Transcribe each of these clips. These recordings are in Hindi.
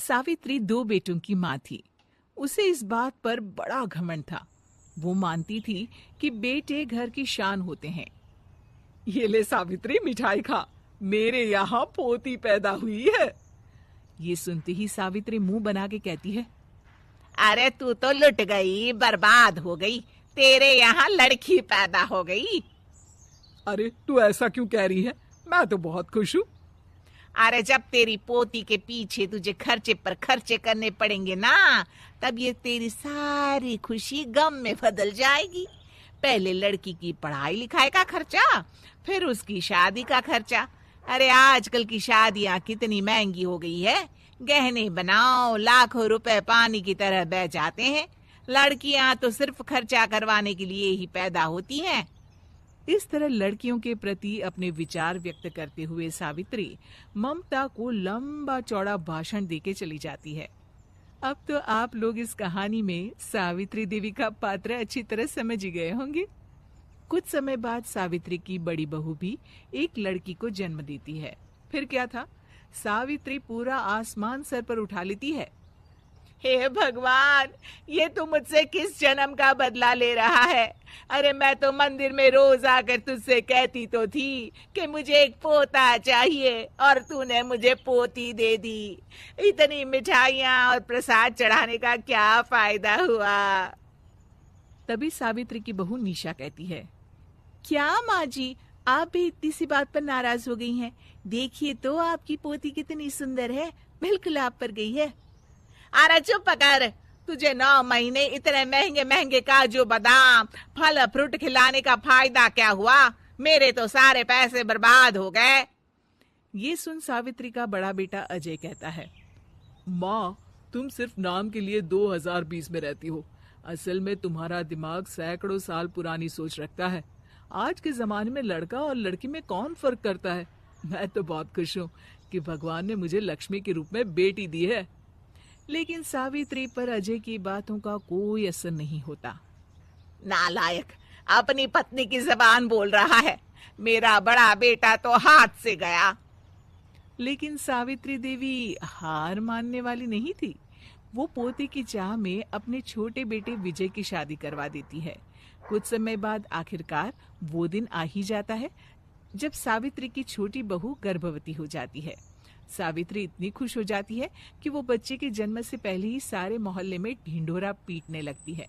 सावित्री 2 बेटों की माँ थी। उसे इस बात पर बड़ा घमंड था। वो मानती थी कि बेटे घर की शान होते हैं। ये ले सावित्री, मिठाई खा, मेरे यहाँ पोती पैदा हुई है। ये सुनते ही सावित्री मुंह बना के कहती है, अरे तू तो लुट गई, बर्बाद हो गई, तेरे यहाँ लड़की पैदा हो गई। अरे तू ऐसा क्यों कह रही है? मैं तो बहुत खुश हूँ। अरे जब तेरी पोती के पीछे तुझे खर्चे पर खर्चे करने पड़ेंगे ना, तब ये तेरी सारी खुशी गम में बदल जाएगी। पहले लड़की की पढ़ाई लिखाई का खर्चा, फिर उसकी शादी का खर्चा। अरे आजकल की शादियां कितनी महंगी हो गई है। गहने बनाओ, लाखों रुपए पानी की तरह बह जाते हैं। लड़कियां तो सिर्फ खर्चा करवाने के लिए ही पैदा होती हैं। इस तरह लड़कियों के प्रति अपने विचार व्यक्त करते हुए सावित्री ममता को लंबा चौड़ा भाषण देके चली जाती है। अब तो आप लोग इस कहानी में सावित्री देवी का पात्र अच्छी तरह समझ ही गए होंगे। कुछ समय बाद सावित्री की बड़ी बहू भी एक लड़की को जन्म देती है। फिर क्या था, सावित्री पूरा आसमान सर पर उठा लेती है। हे भगवान, ये तू मुझसे किस जन्म का बदला ले रहा है? अरे मैं तो मंदिर में रोज आकर तुझसे कहती तो थी कि मुझे एक पोता चाहिए, और तूने मुझे पोती दे दी। इतनी मिठाइयाँ और प्रसाद चढ़ाने का क्या फायदा हुआ? तभी सावित्री की बहू निशा कहती है, क्या माँ जी, आप भी इतनी सी बात पर नाराज हो गई हैं? देखिए तो आपकी पोती कितनी सुंदर है, बिल्कुल आप पर गई है। अरे चुप कर, तुझे 9 महीने इतने महंगे महंगे काजू बादाम फल फ्रूट खिलाने का फायदा क्या हुआ? मेरे तो सारे पैसे बर्बाद हो गए। ये सुन सावित्री का बड़ा बेटा अजय कहता है, माँ, तुम सिर्फ नाम के लिए 2020 में रहती हो। असल में तुम्हारा दिमाग सैकड़ों साल पुरानी सोच रखता है। आज के जमाने में लड़का और लड़की में कौन फर्क करता है? मैं तो बहुत खुश हूँ कि भगवान ने मुझे लक्ष्मी के रूप में बेटी दी है। लेकिन सावित्री पर अजय की बातों का कोई असर नहीं होता। नालायक, अपनी पत्नी की जबान बोल रहा है। मेरा बड़ा बेटा तो हाथ से गया। लेकिन सावित्री देवी हार मानने वाली नहीं थी। वो पोते की चाह में अपने छोटे बेटे विजय की शादी करवा देती है। कुछ समय बाद आखिरकार वो दिन आ ही जाता है जब सावित्री की छोटी बहू गर्भवती हो जाती है। सावित्री इतनी खुश हो जाती है कि वो बच्चे के जन्म से पहले ही सारे मोहल्ले में ढिंढोरा पीटने लगती है।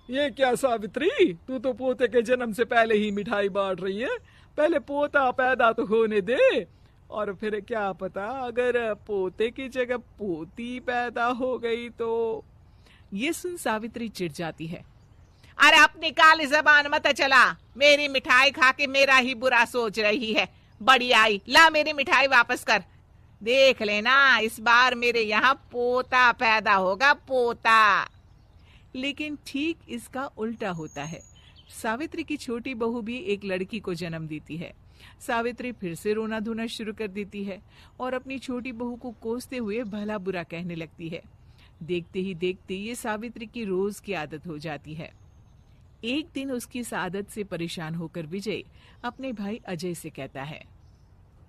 ये क्या सावित्री, तू तो पोते के जन्म से पहले ही मिठाई बांट रही है। पहले पोता पैदा तो होने दे, और फिर क्या पता अगर पोते की जगह पोती पैदा हो गई तो। ये सुन सावित्री चिढ़ जाती है। अरे अपनी काली जबान मत चला, मेरी मिठाई खा के मेरा ही बुरा सोच रही है। बड़ी आई, ला मेरी मिठाई वापस कर। देख लेना, इस बार मेरे यहाँ पोता पैदा होगा, पोता। लेकिन ठीक इसका उल्टा होता है। सावित्री की छोटी बहू भी एक लड़की को जन्म देती है। सावित्री फिर से रोना धोना शुरू कर देती है और अपनी छोटी बहू को कोसते हुए भला बुरा कहने लगती है। देखते ही देखते ये सावित्री की रोज की आदत हो जाती है। एक दिन उसकी इस आदत से परेशान होकर विजय अपने भाई अजय से कहता है,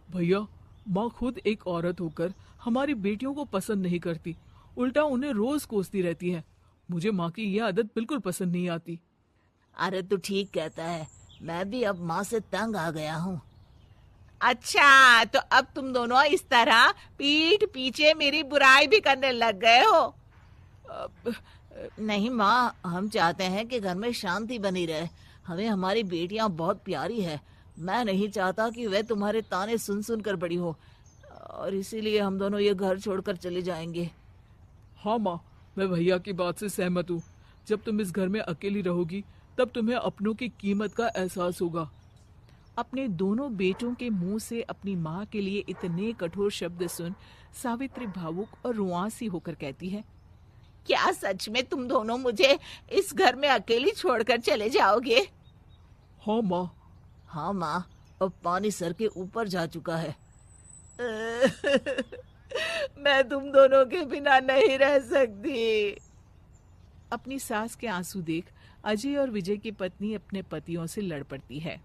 भैया, माँ खुद एक औरत होकर हमारी बेटियों को पसंद नहीं करती, उल्टा उन्हें रोज कोसती रहती है। मुझे माँ की यह आदत बिल्कुल पसंद नहीं आती। अरे तू ठीक कहता है, मैं भी अब माँ से तंग आ गया हूँ। अच्छा, तो अब तुम दोनों इस तरह पीठ पीछे मेरी बुराई भी करने लग गए हो? नहीं माँ, हम चाहते हैं कि घर में शांति बनी रहे। हमें हमारी बेटियाँ बहुत प्यारी है। मैं नहीं चाहता कि वह तुम्हारे ताने सुन सुन कर बड़ी हो, और इसीलिए हम दोनों ये घर छोड़कर चले जाएंगे। हाँ माँ, मैं भैया की बात से सहमत हूँ। जब तुम इस घर में अकेली रहोगी तब तुम्हें अपनों की कीमत का एहसास होगा। अपने दोनों बेटों के मुंह से अपनी माँ के लिए इतने कठोर शब्द सुन सावित्री भावुक और रुआंसी होकर कहती है, क्या सच में तुम दोनों मुझे इस घर में अकेली छोड़कर चले जाओगे? हाँ माँ। हाँ माँ, अब पानी सर के ऊपर जा चुका है। मैं तुम दोनों के बिना नहीं रह सकती। अपनी सास के आंसू देख अजय और विजय की पत्नी अपने पतियों से लड़ पड़ती है।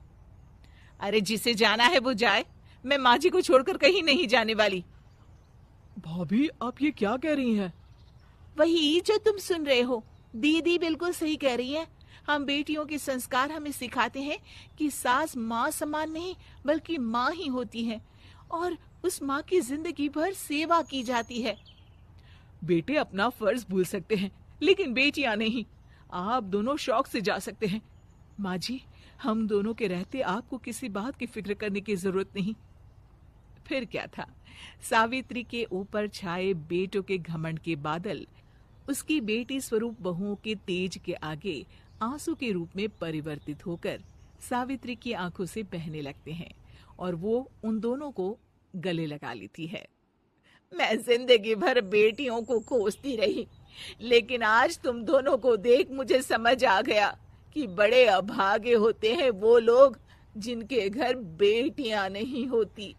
अरे जिसे जाना है वो जाए, मैं माँ जी को छोड़कर कहीं नहीं जाने वाली। भाभी, आप ये क्या कह रही हैं? वही जो तुम सुन रहे हो, दीदी बिल्कुल सही कह रही है। हम बेटियों के संस्कार हमें सिखाते हैं कि सास माँ समान नहीं बल्कि माँ ही होती है और उस माँ की जिंदगी भर सेवा की जाती है। बेटे अपना फर्ज भूल सकते हैं, लेकिन बेटियां नहीं। आप दोनों शौक से जा सकते हैं। माँ जी, हम दोनों के रहते आपको किसी बात की फिक्र करने की जरूरत नहीं। फिर क्या था, सावित्री के ऊपर छाए बेटों के घमंड के बादल उसकी बेटी स्वरूप बहुओं के तेज के आगे आंसू के रूप में परिवर्तित होकर सावित्री की आंखों से बहने लगते हैं और वो उन दोनों को गले लगा लेती है। मैं जिंदगी भर बेटियों को खोजती रही, लेकिन आज तुम दोनों को देख मुझे समझ आ गया कि बड़े अभागे होते हैं वो लोग जिनके घर बेटियां नहीं होती।